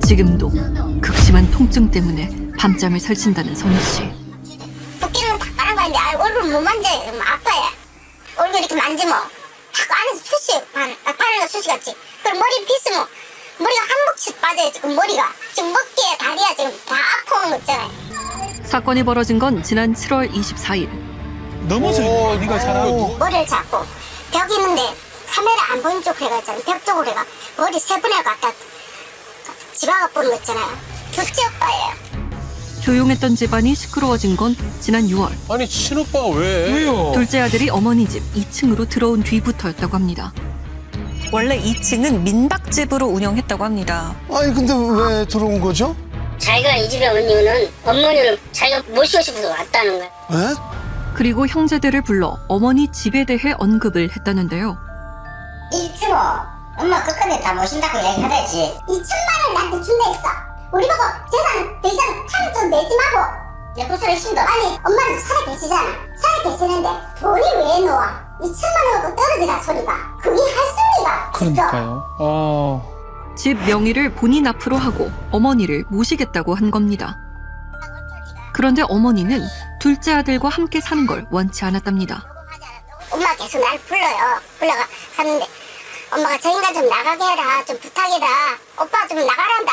지금도 극심한 통증 때문에 밤잠을 설친다는 선희 씨. 붓기는 다 빨은 거인데 얼굴 못 만져요. 아파요. 얼굴 이렇게 만지면 자꾸 안에서 바늘가 쑤시같이. 그리고 머리 빗으면 머리가 한복씩 빠져요. 지금 머리가. 지금 먹기에 다리가 지금 다 아파오는 거 있잖아요. 사건이 벌어진 건 지난 7월 24일. 넘어져 네가 잘하고. 머리를 잡고 벽 있는데 카메라 안 보이는 쪽으로 해가 있잖아요. 벽 쪽으로 해가 머리 세 번을 갖다 집어가 보는 거 있잖아요. 둘째 오빠예요. 조용했던 집안이 시끄러워진 건 지난 6월. 아니 친오빠가 왜? 왜요? 둘째 아들이 어머니 집 2층으로 들어온 뒤부터였다고 합니다. 원래 2층은 민박집으로 운영했다고 합니다. 아니 근데 왜 들어온 거죠? 자기가 이 집에 온 이유는 어머니를 자기가 모시고 싶어서 왔다는 거야. 에? 그리고 형제들을 불러 어머니 집에 대해 언급을 했다는데요. 이쯤어 엄마 끝까지 다 모신다고 얘기하다지. 2천만 원 나한테 준다 했어. 우리 보고 재산 대신 탕좀 내지 마고 내 구슬을 신도. 아니 엄마는 살아 계시잖아. 살아 계시는데 돈이 왜 나와? 2천만 원하고 떨어지라 소리가. 그게 할 소리가. 그러니까요. 집 명의를 본인 앞으로 하고 어머니를 모시겠다고 한 겁니다. 그런데 어머니는 둘째 아들과 함께 사는 걸 원치 않았답니다. 엄마가 계속 날 불러요. 불러가 갔는데 엄마가 저 인간 좀 나가게 해라. 좀 부탁해라. 오빠 좀 나가란다.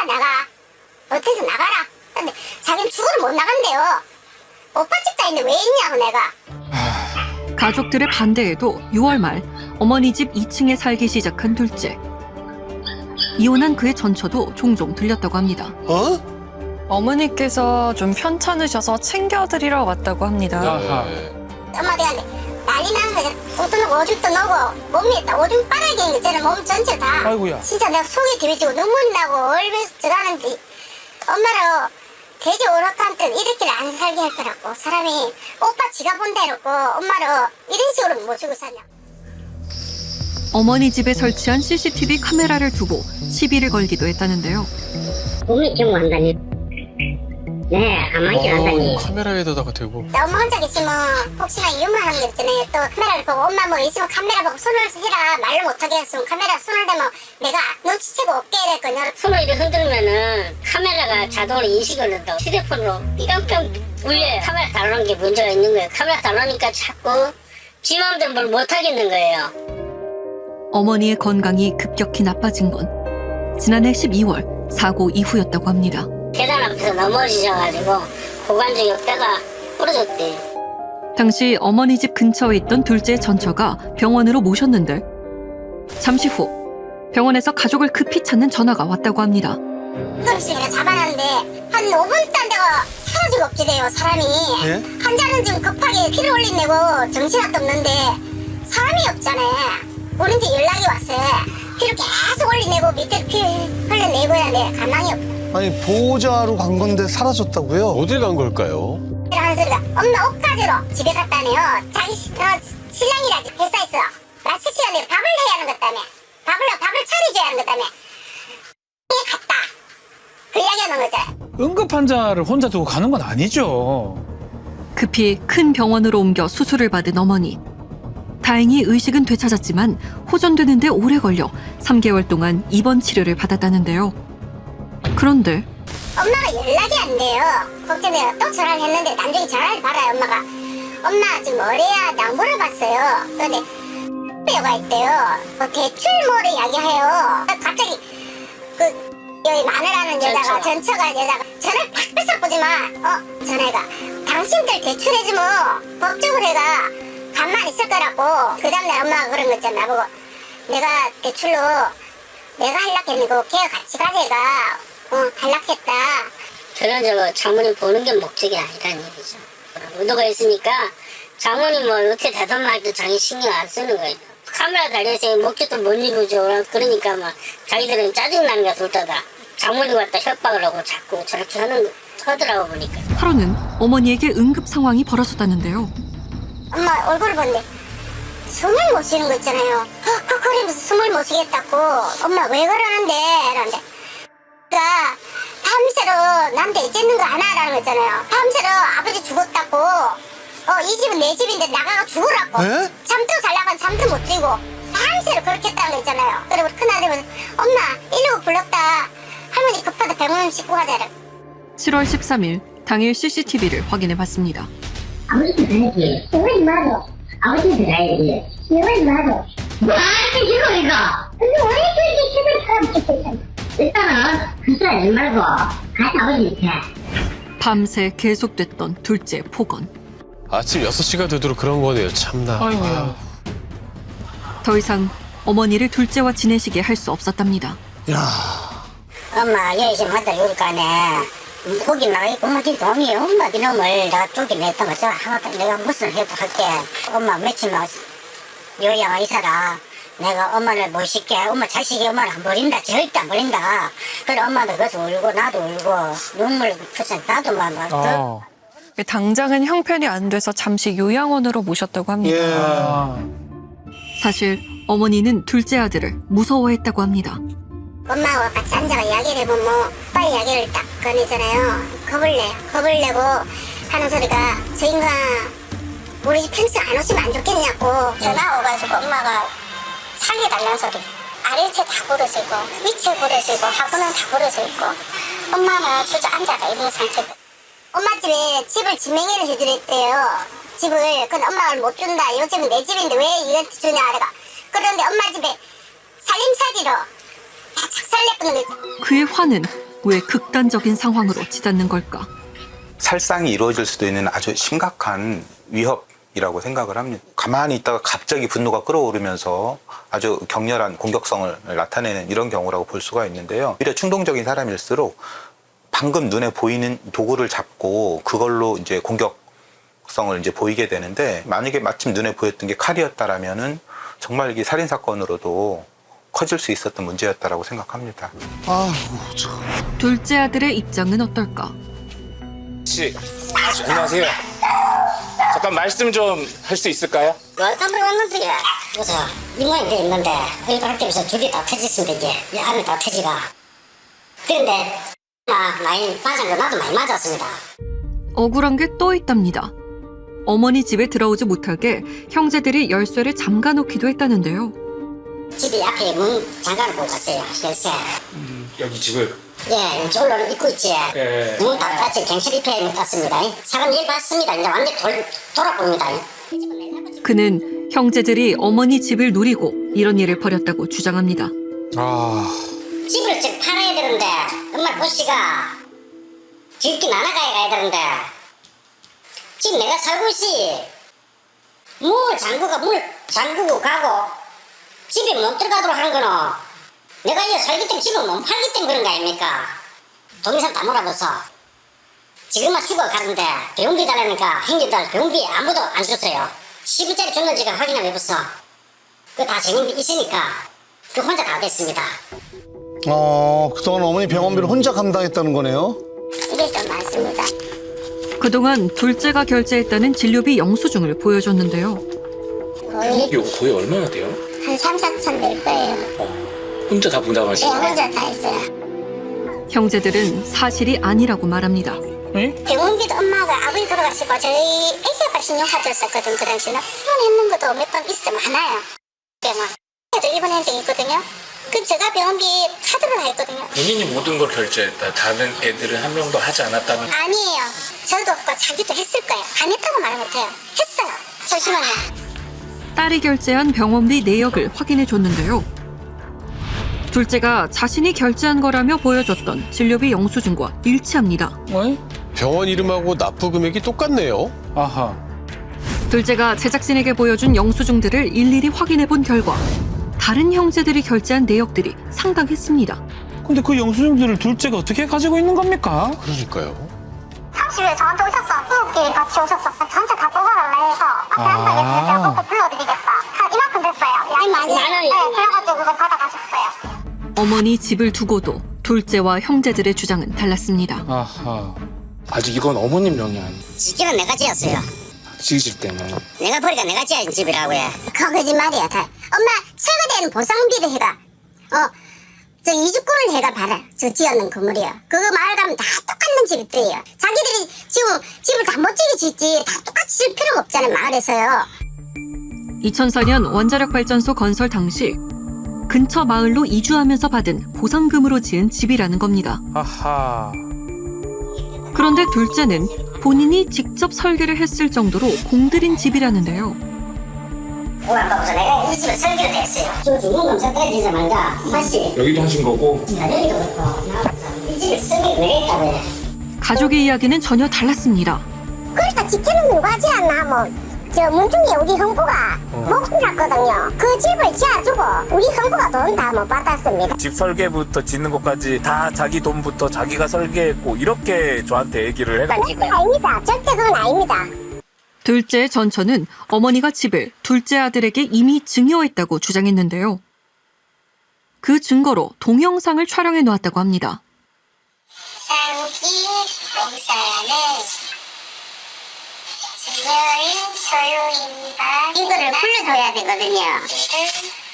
나가. 어때서 나가라. 근데 자기는 죽어도 못 나간대요. 오빠 집 다니는데 왜 있냐고 내가. 가족들의 반대에도 6월 말 어머니 집 2층에 살기 시작한 둘째. 이혼한 그의 전처도 종종 들렸다고 합니다. 어? 어머니께서 좀 편찮으셔서 챙겨드리러 왔다고 합니다. 아하. 엄마한테 난리 나는 거야. 똥도 오줌도 넣고 몸이 다 오줌 빨아야 되는 거잖아. 몸 전체 다. 아이고야. 진짜 내가 속이 뒤집어지고 눈물이 나고 얼면서 들어가는데 엄마로 돼지 오락한테 이렇게 안 살게 할 거라고. 사람이 오빠 지가 본다 이러고 엄마로 이런 식으로 모시고 사냐. 어머니 집에 설치한 CCTV 카메라를 두고 시비를 걸기도 했다는데요. 몸이 경고한다니. 네, 가만히 한다니. 카메라에다가 대고. 엄마 혼자 계시면 혹시나 유머하는 거 있잖아요. 또 카메라를 보고 엄마 뭐 있으면 카메라 보고 손을 해라. 말로 못하게 했으면 카메라 손을 대면 내가 눈치채고 없게 이럴 거냐. 손을 이렇게 흔들면은 카메라가 자동으로 인식을 한다고. 휴대폰으로 뿅뿅 울려요. 카메라 달라는 게 문제가 있는 거예요. 카메라 달라니까 자꾸 지 마음대로 뭘 못하겠는 거예요. 어머니의 건강이 급격히 나빠진 건 지난해 12월 사고 이후였다고 합니다. 계단 앞에서 넘어지셔가지고 고관절 뼈가 부러졌대. 당시 어머니 집 근처에 있던 둘째 전처가 병원으로 모셨는데 잠시 후 병원에서 가족을 급히 찾는 전화가 왔다고 합니다. 그렇지 내가 잡아놨는데 한 5분 딴 데가 사라지고 없게 돼요. 사람이. 예? 환자는 지금 급하게 피를 올린다고 정신도 없는데 사람이 없잖아요. 우리한테 연락이 왔어요. 피를 계속 올리내고 밑에 피 흘러내고 해야 돼. 가망이 없어. 아니 보호자로 간 건데 사라졌다고요? 어딜 간 걸까요? 하는 소리가 엄마 옷 가지러 집에 갔다네요. 자기 신랑이라 회사에서 낮 시간에 밥을 해야 하는 것 때문에 밥을 차려줘야 하는 것 때문에 갔다. 그 이야기하는 거죠. 응급 환자를 혼자 두고 가는 건 아니죠. 급히 큰 병원으로 옮겨 수술을 받은 어머니. 다행히 의식은 되찾았지만 호전되는데 오래 걸려 3개월 동안 입원 치료를 받았다는데요. 그런데 엄마가 연락이 안 돼요. 걱정돼요. 또 전화를 했는데 나중에 전화를 받아요. 엄마가 엄마 지금 뭐래야 나 물어봤어요. 그런데 여가 있대요. 뭐 대출 뭐를 이야기해요. 갑자기 그 여기 마누라는 여자가 전처가 여자가 전화를 팍 뺏어보지만 전화가 당신들 대출해주면 법적으로 해가 가만히 있을 거라고. 그 다음날 엄마가 그런 거 있잖아. 나보고 내가 대출로 내가 할락했는 거 걔가 같이 가재가 탈락했다. 저는 저거 장모님 보는 게 목적이 아니라는 얘기죠. 의도가 있으니까 장모님 뭐 어떻게 대선말도 자기 신경 안 쓰는 거예요. 카메라 달려서 목적도 못 이루죠. 그러니까 막 자기들은 짜증나는 게 둘다다. 장모님 갖다 협박을 하고 자꾸 저렇게 하더라고 보니까. 하루는 어머니에게 응급 상황이 벌어졌다는데요. 엄마 얼굴을 봤는데 숨을 못 쉬는 거 있잖아요. 헉헉거리면서 숨을 못 쉬겠다고. 엄마 왜 그러는데? 이러는데 그러니까 밤새로 나한테 어쨌는 거 하나라는 거 있잖아요. 밤새로 아버지 죽었다고. 이 집은 내 집인데 나가가 죽으라고. 에? 잠도 잘나간 잠도 못 지고 밤새로 그렇게 했다는 거 있잖아요. 그리고 큰아들은 엄마 119 불렀다. 할머니 손 씻고 가자라. 7월 13일 당일 CCTV를 확인해 봤습니다. 아버지도 가야지. 오지 마도. 아버지도 가야지. 오지 마도. 아니, 이거. 근데 왜 이렇게 힘을 사람 찍고 있어? 일단은, 그 소리 말고, 가서 아버지 밑에. 밤새 계속됐던 둘째 폭언. 아침 6시가 되도록 그런 거네요. 참나. 아이고야. 더 이상 어머니를 둘째와 지내시게 할 수 없었답니다. 엄마, 여기서 맞다 죽을 거 아네. 거기 나가있고, 엄마 진짜 동이 엄마 이놈을 내가 쫓겨냈던 거, 내가 무슨 해도 할게. 엄마 며칠만 요양아 있어라. 내가 엄마를 모실게. 엄마 자식이 엄마를 안 버린다. 절대 안 버린다. 그래 엄마도 그래서 울고 나도 울고 눈물 그래서 나도 막 아. 당장은 형편이 안 돼서 잠시 요양원으로 모셨다고 합니다. 예. 아. 사실 어머니는 둘째 아들을 무서워했다고 합니다. 엄마하고 같이 앉아가 이야기를 해보면 오빠 이야기를 딱 꺼내잖아요. 겁을 내고 하는 소리가 저 인간 우리 집 평생 안 오시면 안 좋겠냐고 전화 오가지고 엄마가 살려달라는 소리. 아래채 다 부러지고 위채 부러지고 하고는 다 부러져 있고 엄마는 주저앉아가 있는 상태다. 엄마 집에 집을 지명이를 해드렸대요. 집을. 근데 엄마가 못 준다. 이 집은 내 집인데 왜 이한테 주냐 아래가. 그런데 엄마 집에 살림살이로 다 착살냈거든. 그의 화는 왜 극단적인 상황으로 치닫는 걸까? 살상이 이루어질 수도 있는 아주 심각한 위협이라고 생각을 합니다. 가만히 있다가 갑자기 분노가 끓어오르면서 아주 격렬한 공격성을 나타내는 이런 경우라고 볼 수가 있는데요. 오히려 충동적인 사람일수록 방금 눈에 보이는 도구를 잡고 그걸로 이제 공격성을 이제 보이게 되는데, 만약에 마침 눈에 보였던 게 칼이었다라면은 정말 이게 살인 사건으로도 커질 수 있었던 문제였다라고 생각합니다. 아이고, 참. 둘째 아들의 입장은 어떨까? 씨, 안녕하세요. 잠깐 말씀 좀 할 수 있을까요? 깜빡 왔는데 그래서 이모인 데 있는데 그러니까 할 때면서 줄이 다 터졌으면 되지. 이 안에 다 터지가. 그런데 많이 맞은 거 나도 많이 맞았습니다. 억울한 게 또 있답니다. 어머니 집에 들어오지 못하게 형제들이 열쇠를 잠가놓기도 했다는데요. 집이 앞에 문 잠가놓고 갔어요. 열쇠. 여기 집을. 예, 이쪽으로 입고 있지. 예. 문 닫았지. 경찰 입회에 갔습니다. 사람 일 봤습니다. 이제 완전 돌아봅니다. 그는 형제들이 어머니 집을 노리고 이런 일을 벌였다고 주장합니다. 집을 즉 팔아야 되는데 엄마 보씨가 집기 나나가야 되는데 지금 내가 살고 있지. 문 잠그고 가고 집에 못 들어가도록 하는 거는 내가 이제 살기 때문에 집을 못 팔기 때문에 그런 거 아닙니까? 동영상 다 몰아봐서 지금만 죽어가는데 병원비 달라니까 형제들 병원비 아무도 안 줬어요. 10일짜리 줬는지가 확인해 해봤어. 그거 다 재능이 있으니까 그 혼자 다 됐습니다. 그동안 어머니 병원비를 혼자 감당했다는 거네요. 이게 좀 많습니다. 그동안 둘째가 결제했다는 진료비 영수증을 보여줬는데요. 이거 거의 얼마나 돼요? 한 3, 4천 낼 거예요. 혼자 다 네, 분담하시고. 혼자 다 했어요. 형제들은 사실이 아니라고 말합니다. 에? 병원비도 엄마가 아버지 돌아가시고 저희 애기가 신용카드였었거든. 그 당시는 입원했는 것도 몇 번 있어 많아요. 병원 저도 입원한 적이 있거든요. 그 제가 병원비 카드로 다 했거든요. 본인이 모든 걸 결제했다. 다른 애들은 한 명도 하지 않았다는. 아니에요. 저도 없고 자기도 했을 거예요. 안 했다고 말 못해요. 했어요. 잠시만요. 딸이 결제한 병원비 내역을 확인해 줬는데요. 둘째가 자신이 결제한 거라며 보여줬던 진료비 영수증과 일치합니다. 어이? 병원 이름하고 납부 금액이 똑같네요. 아하. 둘째가 제작진에게 보여준 영수증들을 일일이 확인해 본 결과 다른 형제들이 결제한 내역들이 상당했습니다. 근데 그 영수증들을 둘째가 어떻게 가지고 있는 겁니까? 그러니까요. 30일 저한테 오셨어. 부부끼리 같이 오셨어. 전체 다 뽑아달라 해서 앞에 앉아 계세요. 제가 꼭 불러드리겠다. 한 이만큼 됐어요. 아니 많이. 네, 그래가지고 그걸 받아가셨어요. 어머니 집을 두고도 둘째와 형제들의 주장은 달랐습니다. 아하. 아직 이건 어머님 명이 아니에요. 집은 내가 지었어요. 지으실 때는. 내가 보니까 내가 지은 집이라고 해. 그거 거짓말이야. 다. 엄마 최고대는 보상비를 해가. 저 이주권을 해가 봐라. 저 지었는 건물이요. 그거 마을 가면 다 똑같은 집들이에요. 자기들이 지금 집을 다 멋지게 짓지 다 똑같이 질 필요가 없잖아요. 마을에서요. 2004년 원자력 발전소 건설 당시 근처 마을로 이주하면서 받은 보상금으로 지은 집이라는 겁니다. 아하. 그런데 둘째는 본인이 직접 설계를 했을 정도로 공들인 집이라는데요. 오늘 아까부터 내가 이 집을 설계를 했어요. 지금 중공금 설계되자마자 사실 여기도 하신 거고 여기도 그렇고 이 집을 설계를 내가 했다고 해요. 가족의 이야기는 전혀 달랐습니다. 그래서 지켜는 누가 지었나 저 문중에 우리 형부가 목숨 났거든요. 그 집을 지어주고 우리 형부가 돈 다 못 받았습니다. 집 설계부터 짓는 것까지 다 자기 돈부터 자기가 설계했고 이렇게 저한테 얘기를 해가지고 아닙니다. 절대 그건 아닙니다. 둘째 전처는 어머니가 집을 둘째 아들에게 이미 증여했다고 주장했는데요. 그 증거로 동영상을 촬영해 놓았다고 합니다. 상기 공사는 증여인 소유입니다. 이거를 불러줘야 되거든요.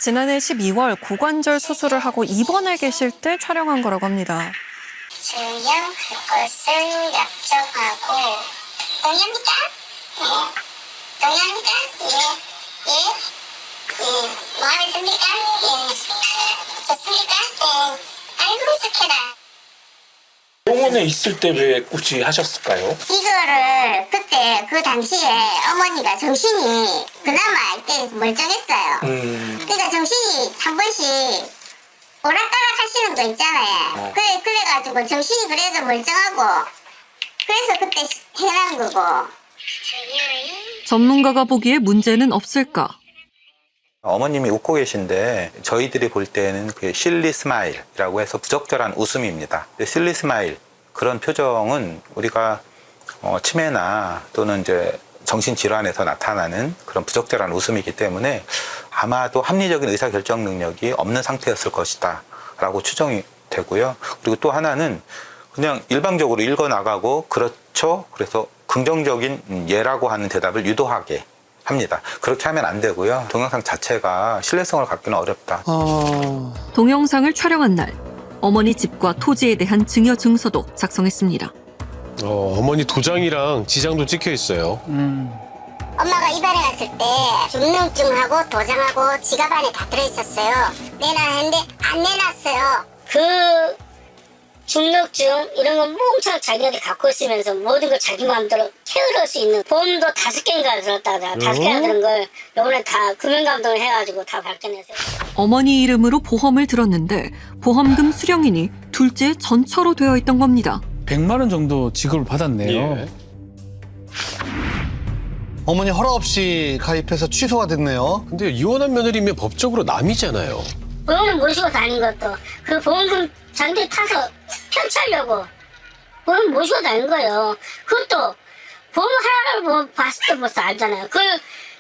지난해 12월 고관절 수술을 하고 입원해 계실 때 촬영한 거라고 합니다. 증여할 것을 약정하고 동의합니까? 예. 동의합니까? 예. 예. 마음에 듭니까? 예. 좋습니까? 예. 아이고 착해라. 병원에 있을 때 왜 굳이 하셨을까요? 이거를 그때 그 당시에 어머니가 정신이 그나마 이때 멀쩡했어요. 그러니까 정신이 한 번씩 오락가락 하시는 거 있잖아요. 그래가지고 정신이 그래도 멀쩡하고 그래서 그때 해난 거고. 전문가가 보기에 문제는 없을까? 어머님이 웃고 계신데 저희들이 볼 때는 그 실리 스마일이라고 해서 부적절한 웃음입니다. 실리 스마일 그런 표정은 우리가 치매나 또는 이제 정신질환에서 나타나는 그런 부적절한 웃음이기 때문에 아마도 합리적인 의사결정 능력이 없는 상태였을 것이다 라고 추정이 되고요. 그리고 또 하나는 그냥 일방적으로 읽어나가고 그렇죠. 그래서 긍정적인 예라고 하는 대답을 유도하게 합니다. 그렇게 하면 안 되고요. 동영상 자체가 신뢰성을 갖기는 어렵다. 동영상을 촬영한 날 어머니 집과 토지에 대한 증여 증서도 작성했습니다. 어머니 도장이랑 지장도 찍혀 있어요. 엄마가 입원해 갔을 때 중증증하고 도장하고 지갑 안에 다 들어있었어요. 내놔야 했는데 안 내놨어요. 그 중력증 이런 건 몽창 자기한테 갖고 있으면서 모든 걸 자기 마음대로 캐어럴 수 있는 보험도 5개인가 들었다가 5개나 들은 걸 요번에 다 금융감독을 해가지고 다 밝혀냈어요. 어머니 이름으로 보험을 들었는데 보험금 수령인이 둘째 전처로 되어 있던 겁니다. 100만 원 정도 지급을 받았네요. 예. 어머니 허락 없이 가입해서 취소가 됐네요. 근데 이혼한 며느리면 법적으로 남이잖아요. 보험을 모시고 다닌 것도 그 보험금 장대 타서 편취하려고 보험 모시고 다닌 거예요. 그것도 보험 하나를 봤을 때 벌써 알잖아요. 그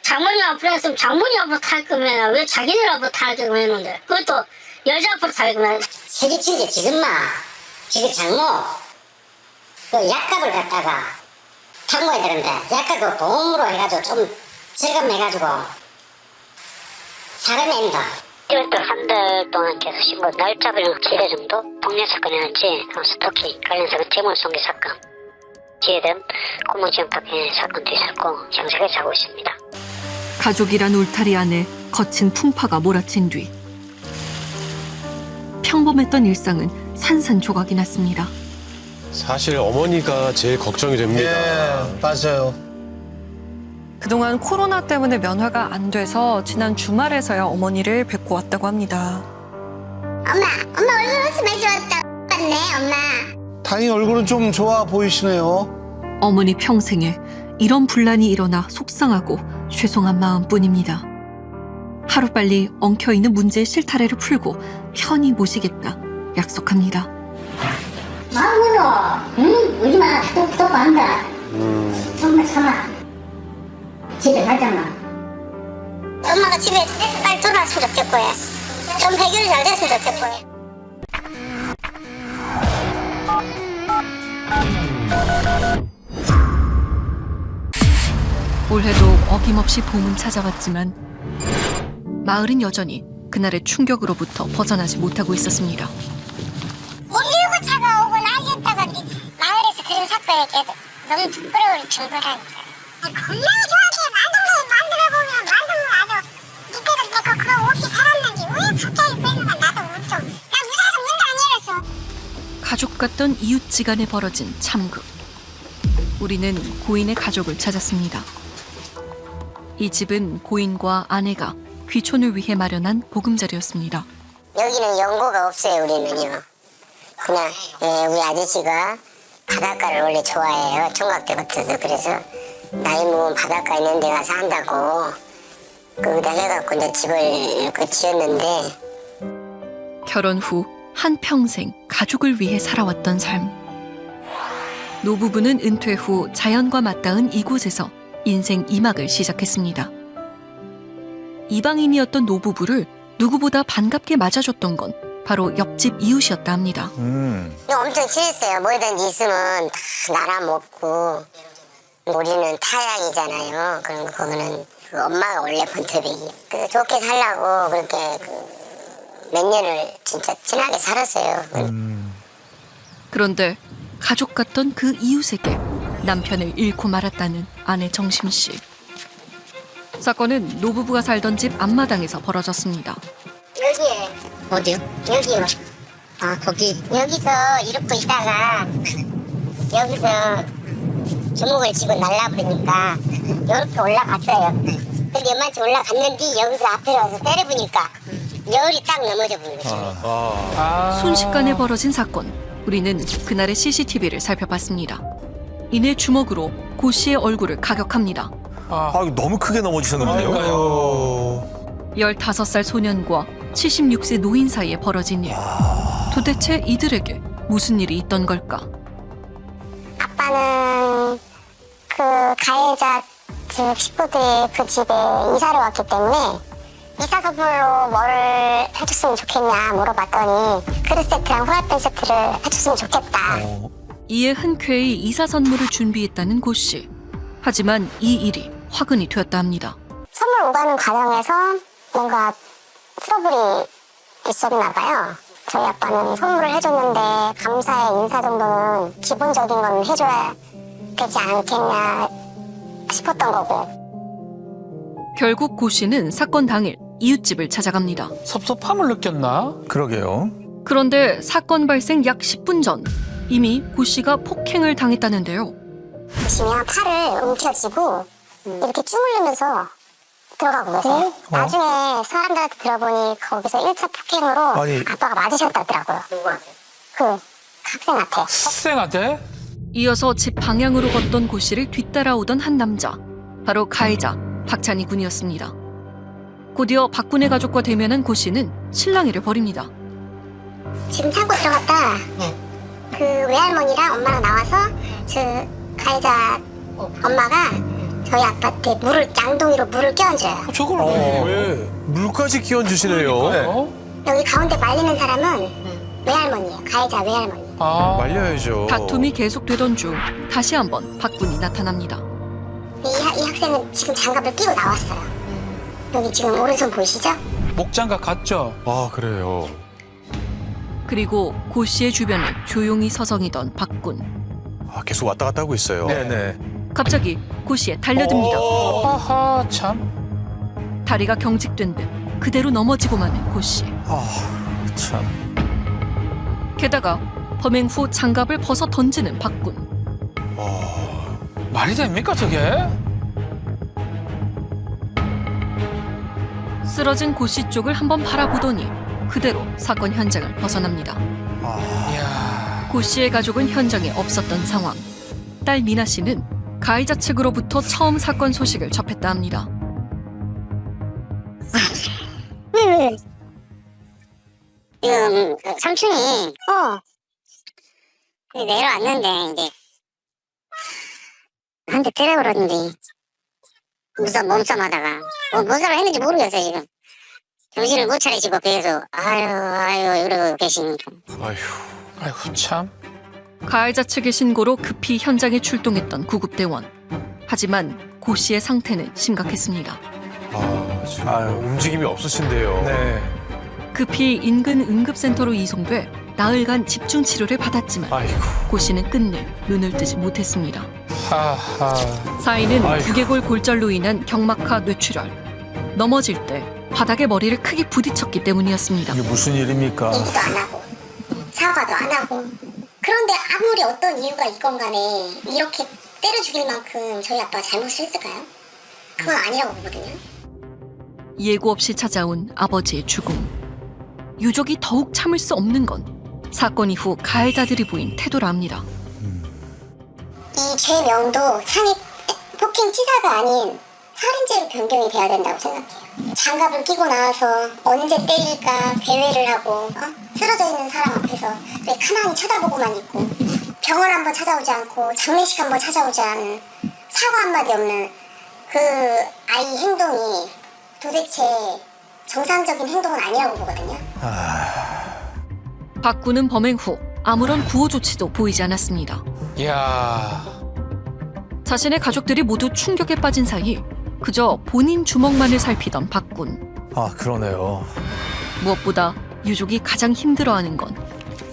장모님 앞으로 했으면 장모님 앞으로 탈 거면 왜 자기들 앞으로 탈 거면 했는데 그것도 여자 앞으로 탈 거면 세기친제 지금마 지금 장모 그 약값을 갖다가 탐구해야 되는데 약값 그 보험으로 해가지고 좀 절감해가지고 사람입니다. 이것도 한 달 동안 계속 신고 날짜별로 7회 정도 동네 사건이었지 스토킹 관련사건 재물손괴 사건 기회된 공무지원법인 사건도 있었고 경찰에 자고 있습니다. 가족이란 울타리 안에 거친 풍파가 몰아친 뒤 평범했던 일상은 산산조각이 났습니다. 사실 어머니가 제일 걱정이 됩니다. 예, 맞아요. 그동안 코로나 때문에 면회가 안 돼서 지난 주말에서야 어머니를 뵙고 왔다고 합니다. 엄마 얼굴 웃음 해주었다. 맞네 엄마. 다행히 얼굴은 좀 좋아 보이시네요. 어머니 평생에 이런 분란이 일어나 속상하고 죄송한 마음뿐입니다. 하루빨리 엉켜있는 문제의 실타래를 풀고 편히 모시겠다 약속합니다. 마음으로 우리 마 똑똑 한다. 정말 참아. 집에 가자마. 엄마가 집에 빨리 돌아왔으면 좋겠고요. 좀 해결이 잘 됐으면 좋겠고요. 올해도 어김없이 봄은 찾아왔지만 마을은 여전히 그날의 충격으로부터 벗어나지 못하고 있었습니다. 119차가 오고 난리였다가 마을에서 그런 사건이 있게 너무 부끄러울 정도라니까. 겁나 좋아하게 만들어보면 만든 거 아주 이때도 내가 그거 어떻게 살았는지 왜 갑자기 같던 이웃지간에 벌어진 참극. 우리는 고인의 가족을 찾았습니다. 이 집은 고인과 아내가 귀촌을 위해 마련한 보금자리였습니다. 여기는 연고가 없어요. 우리는요. 그냥 우리 아저씨가 바닷가를 원래 좋아해요. 총각 때부터. 그래서 나이 먹으면 바닷가 있는 데 가서 한다고 거기다 해갖고 이제 집을 지었는데, 결혼 후 한평생 가족을 위해 살아왔던 삶. 노부부는 은퇴 후 자연과 맞닿은 이곳에서 인생 2막을 시작했습니다. 이방인이었던 노부부를 누구보다 반갑게 맞아줬던 건 바로 옆집 이웃이었다 합니다. 엄청 친했어요. 뭐든지 있으면 다 나눠 먹고. 우리는 타양이잖아요. 그럼 그거는 엄마가 원래 본토백이. 그래서 좋게 살라고 그렇게 몇 년을 진짜 친하게 살았어요. 그런데 가족 같던 그 이웃에게 남편을 잃고 말았다는 아내 정심 씨. 사건은 노부부가 살던 집 앞마당에서 벌어졌습니다. 여기에. 어디요? 여기요. 아, 거기. 여기서 이러고 있다가 여기서 주먹을 쥐고 날라버리니까 이렇게 올라갔어요. 근데 요만치 올라갔는데 여기서 앞에 와서 때려보니까 열이 딱 넘어져 버린 거죠. 순식간에 벌어진 사건. 우리는 그날의 CCTV를 살펴봤습니다. 이내 주먹으로 고 씨의 얼굴을 가격합니다. 이거 너무 크게 넘어지셨는데요? 15살 소년과 76세 노인 사이에 벌어진 일. 도대체 이들에게 무슨 일이 있던 걸까? 아빠는 그 가해자 집 식구들이 그 집에 이사를 왔기 때문에 이사 선물로 뭘 해줬으면 좋겠냐 물어봤더니 그릇 세트랑 후라이팬 세트를 해줬으면 좋겠다. 이에 흔쾌히 이사 선물을 준비했다는 고 씨. 하지만 이 일이 화근이 되었다 합니다. 선물 오가는 과정에서 뭔가 트러블이 있었나 봐요. 저희 아빠는 선물을 해줬는데 감사의 인사 정도는 기본적인 건 해줘야 되지 않겠냐 싶었던 거고. 결국 고 씨는 사건 당일 이웃집을 찾아갑니다. 섭섭함을 느꼈나? 그러게요. 그런데 사건 발생 약 10분 전 이미 고 씨가 폭행을 당했다는데요. 보시면 팔을 움켜쥐고 이렇게 주물르면서 들어가고 계세요. 나중에 사람들한테 들어보니 거기서 1차 폭행으로 아니. 아빠가 맞으셨다더라고요. 누구한테? 그 학생한테. 학생한테? 이어서 집 방향으로 걷던 고 씨를 뒤따라오던 한 남자. 바로 가해자 박찬희 군이었습니다. 곧이어 박 군의 가족과 대면한 고 씨는 실랑이를 벌입니다. 지금 창고 들어갔다. 그 외할머니랑 엄마랑 나와서 저 가해자 엄마가 저희 아빠한테 물을 양동이로 물을 끼얹어요. 저걸 왜? 물까지 끼얹으시네요. 여기 가운데 말리는 사람은 외할머니예요. 가해자 외할머니. 말려야죠. 다툼이 계속되던 중 다시 한번 박 군이 나타납니다. 이 학생은 지금 장갑을 끼고 나왔어요. 여기 지금 오른손 보이시죠? 목장갑 같죠? 그래요. 그리고 고 씨의 주변을 조용히 서성이던 박 군. 계속 왔다 갔다 하고 있어요. 네네. 갑자기 고 씨에 달려듭니다. 아하, 참. 다리가 경직된 듯 그대로 넘어지고 마는 고 씨. 참. 게다가 범행 후 장갑을 벗어 던지는 박 군. 말이 됩니까, 저게? 쓰러진 고 씨 쪽을 한번 바라보더니 그대로 사건 현장을 벗어납니다. 이야. 고 씨의 가족은 현장에 없었던 상황. 딸 미나 씨는 가해자 측으로부터 처음 사건 소식을 접했다 합니다. 지금 삼촌이 내려왔는데 이제 한 대 때려버렸는데 몸싸움하다가 뭔 사람 했는지 모르겠어요. 지금 정신을 못 차리시고 계속 아유 이러고 계시니까. 아이고, 참. 가해자 측의 신고로 급히 현장에 출동했던 구급대원. 하지만 고 씨의 상태는 심각했습니다. 움직임이 없으신데요. 네. 급히 인근 응급센터로 이송돼 나흘간 집중 치료를 받았지만 고 씨는 끝내 눈을 뜨지 못했습니다. 하하. 사인은 두개골 골절로 인한 경막하 뇌출혈. 넘어질 때 바닥에 머리를 크게 부딪혔기 때문이었습니다. 이게 무슨 일입니까? 얘기도 안 하고 사과도 안 하고 그런데 아무리 어떤 이유가 있건 간에 이렇게 때려 죽일 만큼 저희 아빠가 잘못을 했을까요? 그건 아니라고 보거든요. 예고 없이 찾아온 아버지의 죽음. 유족이 더욱 참을 수 없는 건 사건 이후 가해자들이 보인 태도라 합니다. 이 죄명도 상해 폭행치사가 아닌 살인죄로 변경이 돼야 된다고 생각해요. 장갑을 끼고 나와서 언제 때릴까 배회를 하고 쓰러져 있는 사람 앞에서 가만히 쳐다보고만 있고 병원 한번 찾아오지 않고 장례식 한번 찾아오지 않은 사과 한마디 없는 그 아이 행동이 도대체 정상적인 행동은 아니라고 보거든요. 박군은 범행 후 아무런 구호 조치도 보이지 않았습니다. 이야. 자신의 가족들이 모두 충격에 빠진 사이 그저 본인 주먹만을 살피던 박군. 아, 그러네요. 무엇보다 유족이 가장 힘들어하는 건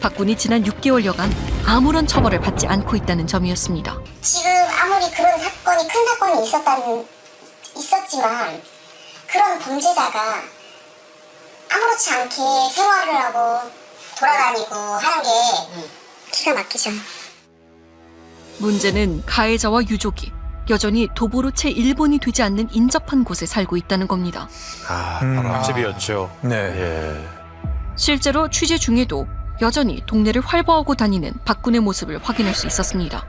박군이 지난 6개월여간 아무런 처벌을 받지 않고 있다는 점이었습니다. 지금 아무리 그런 사건이 큰 사건이 있었지만 그런 범죄자가 아무렇지 않게 생활을 하고 돌아다니고 하는 게 기가 막히죠. 문제는 가해자와 유족이 여전히 도보로 채 1분이 되지 않는 인접한 곳에 살고 있다는 겁니다. 바로 앞집이었죠. 네. 예. 실제로 취재 중에도 여전히 동네를 활보하고 다니는 박군의 모습을 확인할 수 있었습니다.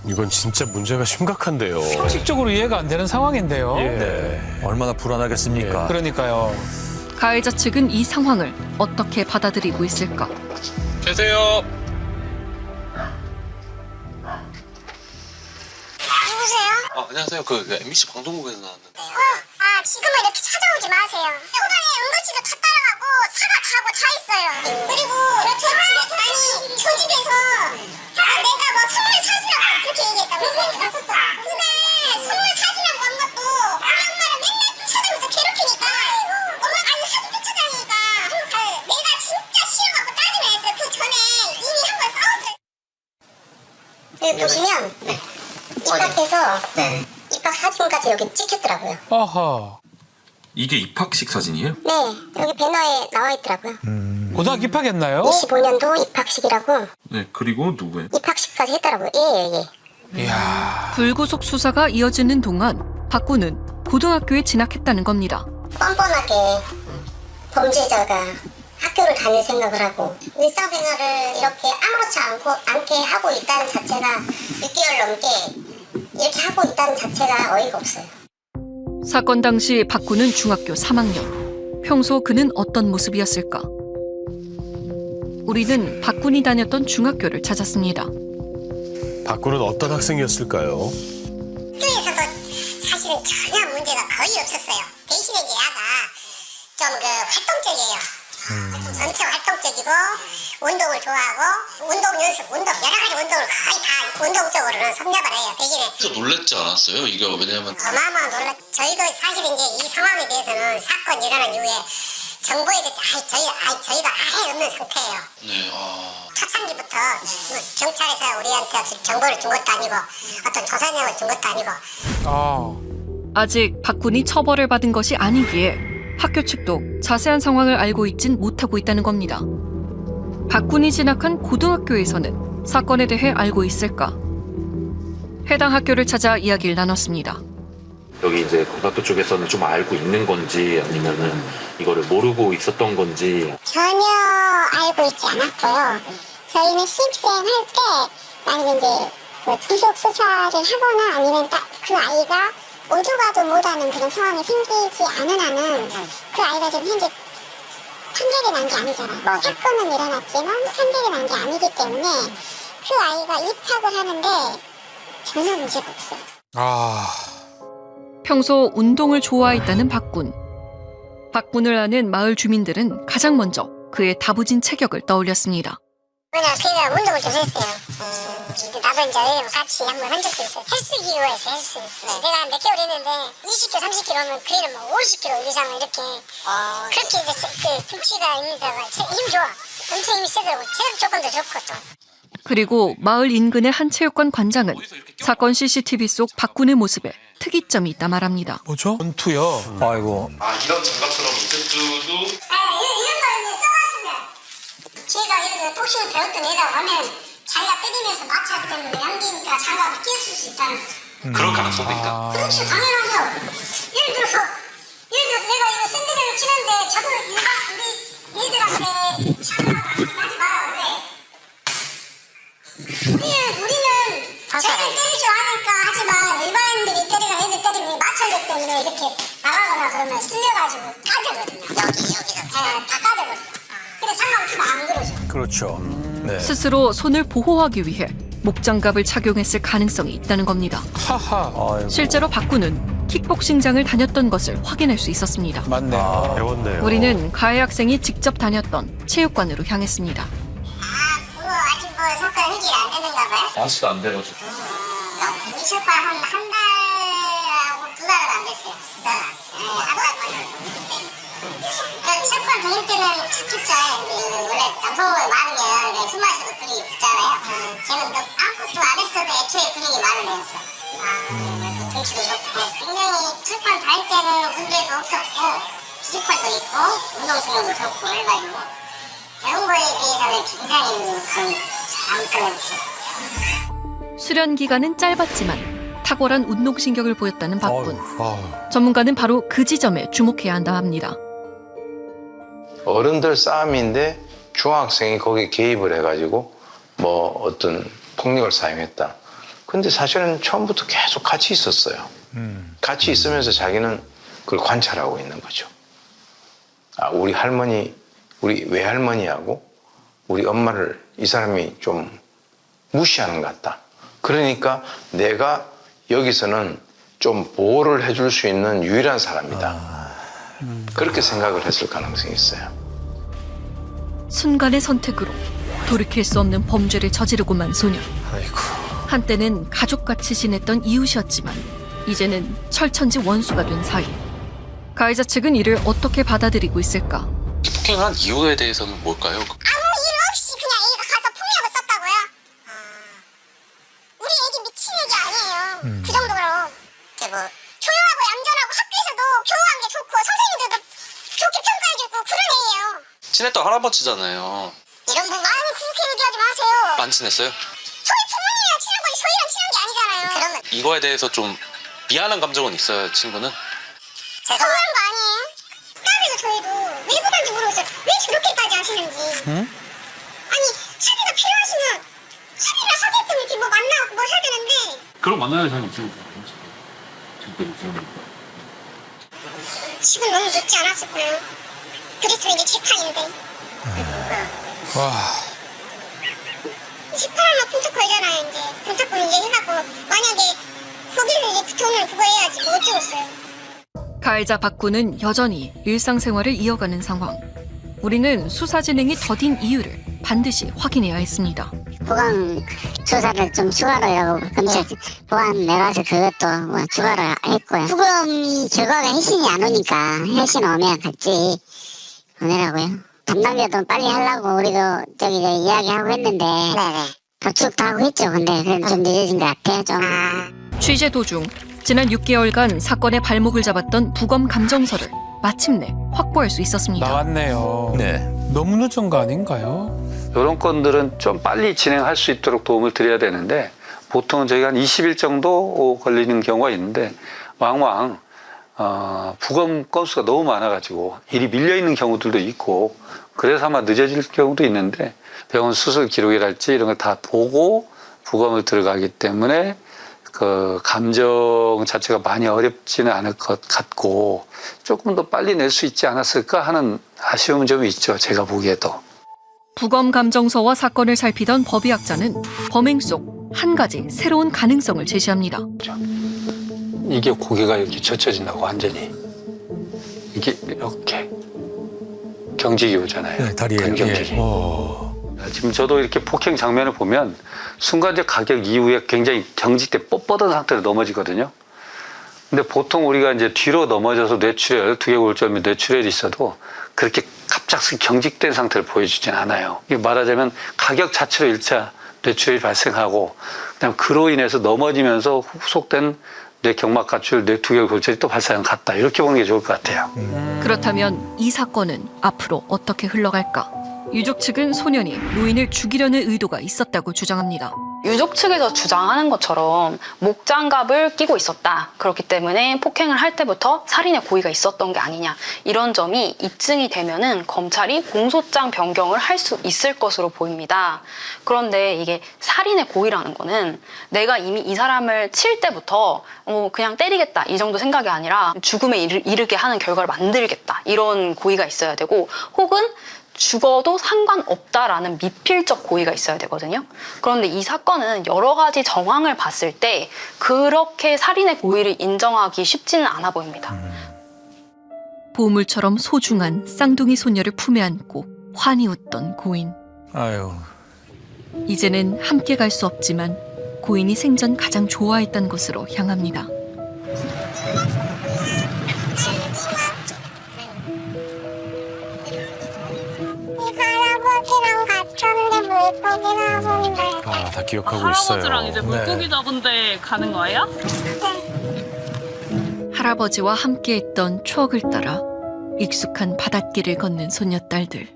이건 진짜 문제가 심각한데요. 상식적으로 이해가 안 되는 상황인데요. 네. 얼마나 불안하겠습니까? 그러니까요. 가해자 측은 이 상황을 어떻게 받아들이고 있을까? 계세요. 누구세요? 안녕하세요. 그 MBC 방송국에서 나왔는데. 지금은 이렇게 찾아오지 마세요. 초반에 응급실을 다 따라가고 사과 가고 다 있어요. 그리고 이렇게 저 집에서 내가 뭐 선물 사주라고 그렇게 얘기했다고. 근데 선물 사주라고 한 것도 우리 엄마를 맨날 쫓아다니면서 괴롭히니까 엄마가 하도 쫓아다니니까 내가 진짜 싫어갖고 따지면 했어요. 그 전에 이미 한 번 싸웠어요. 여기 보시면 입학해서 입학 사진까지 여기 찍혔더라고요. 아하. 이게 입학식 사진이에요? 네, 여기 배너에 나와 있더라고요. 고등학교 입학했나요? 25년도 입학식이라고 네, 그리고 누구예요? 입학식까지 했더라고요. 예. 이야. 불구속 수사가 이어지는 동안 박군은 고등학교에 진학했다는 겁니다. 뻔뻔하게 범죄자가 학교를 다닐 생각을 하고 일상생활을 이렇게 아무렇지 않게 하고 있다는 자체가 6개월 넘게 이렇게 하고 있다는 자체가 어이가 없어요. 사건 당시 박군은 중학교 3학년. 평소 그는 어떤 모습이었을까? 우리는 박군이 다녔던 중학교를 찾았습니다. 박군은 어떤 학생이었을까요? 학교에서도 사실은 전혀 문제가 거의 없었어요. 대신에 이제 야가 좀 활동적이에요. 전체 활동적이고 운동을 좋아하고 운동 연습, 여러 가지 운동을 거의 다 운동적으로는 섭렵을 해요. 대신에 진짜 놀랬지 않았어요? 이게 왜냐면 어마어마한 놀라. 저희도 사실 이제 이 상황에 대해서는 사건 일어난 이후에 정보에 대해서 저희가 아예 없는 상태예요. 네, 초창기부터 뭐 경찰에서 우리한테 정보를 준 것도 아니고 어떤 조사 내용을 준 것도 아니고. 아직 박군이 처벌을 받은 것이 아니기에 학교 측도 자세한 상황을 알고 있진 못하고 있다는 겁니다. 박군이 진학한 고등학교에서는 사건에 대해 알고 있을까? 해당 학교를 찾아 이야기를 나눴습니다. 여기 이제 고등학교 쪽에서는 좀 알고 있는 건지 아니면은 이거를 모르고 있었던 건지 전혀 알고 있지 않았고요. 저희는 신입생 할 때 만약에 이제 구속 수사를 하거나 아니면 딱 그 아이가 오도 가도 못하는 그런 상황이 생기지 않은 한은 그 아이가 지금 현재 판결이 난 게 아니잖아요. 사건은 일어났지만 판결이 난 게 아니기 때문에 그 아이가 입학을 하는데 전혀 문제가 없어요. 평소 운동을 좋아했다는 박군. 박군을 아는 마을 주민들은 가장 먼저 그의 다부진 체격을 떠올렸습니다. 그냥 운동을 좀 했어요. 나도 이제 같이 한번 한 적도 있어요. 헬스기로 했어요, 헬스. 내가 몇 개월 했는데 20kg, 30kg면 그애는 뭐 50kg 이상을 이렇게 그렇게 이제 등치가 있는데다가 힘 좋아. 엄청 힘이 세더라고. 체력 조건도 좋고 또. 그리고 마을 인근의 한 체육관 관장은 사건 CCTV 속 박군의 모습에 특이점이 있다 말합니다. 뭐죠? 권투요. 아이고. 이런 장갑처럼 이제도 이런 거 써봤으면 제가 이런 그 복싱을 배웠던 애라고 하면 자기가 때리면서 마찰 때문에 양기니까 장갑을 끼었을 수 있다는 거죠. 그럴 가능성도 있다. 그렇죠, 당연하죠. 예를 들어서 내가 이거 샌드백을 치는데 저도 일반 우리 얘들한테 장갑을 하지 마라 그래. 우리는 저희는 때릴 줄 아니까 하지만 일반인들이 때리면 애들 때리면 마찰력 때문에 이렇게 나가거나 그러면 쓸려가지고 까져거든요. 여기서 다 까져버려. 근데 장갑을 끼면 안 그러죠. 그렇죠. 네. 스스로 손을 보호하기 위해 목장갑을 착용했을 가능성이 있다는 겁니다. 하하. 아이고. 실제로 박구는 킥복싱장을 다녔던 것을 확인할 수 있었습니다. 맞네요. 배웠네요. 우리는 가해 학생이 직접 다녔던 체육관으로 향했습니다. 그거 아직 사건 해결이 안 되는가 봐요? 아직도 안 돼가지고. 이 체육관 한 달하고 2달은 안 됐어요. 2달. 한 달 걸려요. 체육관 다닐 때는 착했죠. 원래 남성을 많으면 술 마셔도 분위기 붙잖아요. 걔는 아무것도 안 했어도 애초에 분위기 많은 애였어요. 등치도 좋고 굉장히 체육관 다닐 때는 문제도 없었고 피지컬도 있고 운동성도 좋고 해가지고 배운 거에 비해서는 굉장히 좀 잘못했어요. 수련 기간은 짧았지만 탁월한 운동신경을 보였다는 박군. 아, 전문가는 바로 그 지점에 주목해야 한다 합니다. 어른들 싸움인데 중학생이 거기에 개입을 해가지고 뭐 어떤 폭력을 사용했다. 근데 사실은 처음부터 계속 같이 있었어요. 같이 있으면서 자기는 그걸 관찰하고 있는 거죠. 아, 우리 할머니, 우리 외할머니하고 우리 엄마를 이 사람이 좀 무시하는 것 같다. 그러니까 내가 여기서는 좀 보호를 해줄 수 있는 유일한 사람이다. 그렇게 생각을 했을 가능성이 있어요. 순간의 선택으로 돌이킬 수 없는 범죄를 저지르고만 소년. 아이고. 한때는 가족같이 지냈던 이웃이었지만 이제는 철천지 원수가 된 사이. 가해자 측은 이를 어떻게 받아들이고 있을까? 폭행을 한 이유에 대해서는 뭘까요? 아무 일 없이 그냥 애가 가서 폭력을 썼다고요? 우리 애기 미친 애기 아니에요. 그 정도로. 뭐 조용하고 얌전하고 학교에서도 교우한 게 좋고 선생님들도 좋게 평가해주고 그런 애예요. 친했던 할아버지잖아요. 이런 부분 아니 그렇게 얘기하지 마세요. 안 친했어요? 저희 부모님이랑 친한 거지 저희랑 친한 게 아니잖아요. 그러면 이거에 대해서 좀 미안한 감정은 있어요, 친구는? 죄송한 거 아니에요? 딸에서 저희도 왜 그런지 모르겠어요. 왜 저렇게까지 하시는지. 아니 사비가 필요하시면 사비를 하게끔 이렇게 뭐 만나고 뭐 해야 되는데 그럼 만나야 되는 거죠. 지금 너무 늦지 않았을까요? 그래서 이제 재판인데. 와. 재판하면 분탁 걸잖아요 이제. 분탁금 이제 해갖고 만약에 거기를 이제 돈을 그거 해야지 뭐 어쩌겠어요. 가해자 박군은 여전히 일상생활을 이어가는 상황. 우리는 수사 진행이 더딘 이유를 반드시 확인해야 했습니다. 보강 조사를 좀 추가로 하고 검찰 보안 내가서 그것도 뭐 추가로 했고요. 부검 결과가 해신이 안 오니까 해신 오면 같이 보내라고요. 담당자도 빨리 하려고 우리도 저기 이야기하고 했는데 접촉도 하고 했죠. 근데 그건 좀 늦어진 것 같아요. 좀. 취재 도중 지난 6개월간 사건의 발목을 잡았던 부검 감정서를 마침내 확보할 수 있었습니다. 나왔네요. 네. 너무 늦은 거 아닌가요? 이런 건들은 좀 빨리 진행할 수 있도록 도움을 드려야 되는데 보통 저희가 한 20일 정도 걸리는 경우가 있는데 왕왕 부검 건수가 너무 많아가지고 일이 밀려있는 경우들도 있고 그래서 아마 늦어질 경우도 있는데 병원 수술 기록이랄지 이런 걸 다 보고 부검을 들어가기 때문에 그 감정 자체가 많이 어렵지는 않을 것 같고 조금 더 빨리 낼 수 있지 않았을까 하는 아쉬운 점이 있죠. 제가 보기에도. 부검 감정서와 사건을 살피던 법의학자는 범행 속 한 가지 새로운 가능성을 제시합니다. 이게 고개가 이렇게 젖혀진다고 완전히 이게 이렇게 경직이 오잖아요. 네, 다리에. 근경직이. 지금 저도 이렇게 폭행 장면을 보면 순간적 가격 이후에 굉장히 경직돼 뻣뻣한 상태로 넘어지거든요. 근데 보통 우리가 이제 뒤로 넘어져서 뇌출혈, 두개골절면 뇌출혈이 있어도 그렇게 갑작스럽게 경직된 상태를 보여주진 않아요. 이게 말하자면 가격 자체로 1차 뇌출혈이 발생하고 그다음 그로 인해서 넘어지면서 후속된 뇌경막 가출, 뇌두개골절이 또 발생한 것 같다. 이렇게 보는 게 좋을 것 같아요. 그렇다면 이 사건은 앞으로 어떻게 흘러갈까? 유족 측은 소년이 노인을 죽이려는 의도가 있었다고 주장합니다. 유족 측에서 주장하는 것처럼 목장갑을 끼고 있었다. 그렇기 때문에 폭행을 할 때부터 살인의 고의가 있었던 게 아니냐. 이런 점이 입증이 되면은 검찰이 공소장 변경을 할 수 있을 것으로 보입니다. 그런데 이게 살인의 고의라는 거는 내가 이미 이 사람을 칠 때부터 그냥 때리겠다 이 정도 생각이 아니라 죽음에 이르게 하는 결과를 만들겠다. 이런 고의가 있어야 되고 혹은 죽어도 상관없다라는 미필적 고의가 있어야 되거든요. 그런데 이 사건은 여러 가지 정황을 봤을 때 그렇게 살인의 고의를 인정하기 쉽지는 않아 보입니다. 보물처럼 소중한 쌍둥이 소녀를 품에 안고 환히 웃던 고인. 아유. 이제는 함께 갈 수 없지만 고인이 생전 가장 좋아했던 곳으로 향합니다. 할아버지랑 갔었는데 물고기나 본데. 아, 다 기억하고 할아버지랑 있어요. 이제 물고기 잡은 데 가는 거예요? 할아버지와 함께했던 추억을 따라 익숙한 바닷길을 걷는 손녀딸들.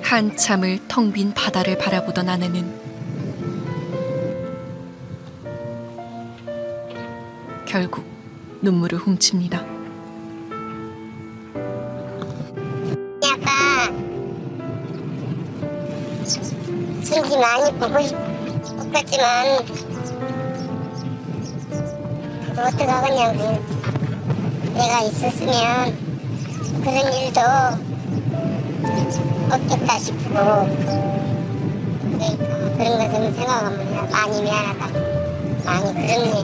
한참을 텅 빈 바다를 바라보던 아내는 결국 눈물을 훔칩니다. 약간 진지 많이 보고 싶었지만 그래도 어떡하겠냐고. 내가 있었으면 그런 일도 없겠다 싶고 그러니까 그런 거 좀 생각하면 많이 미안하다. 많이 그렇네.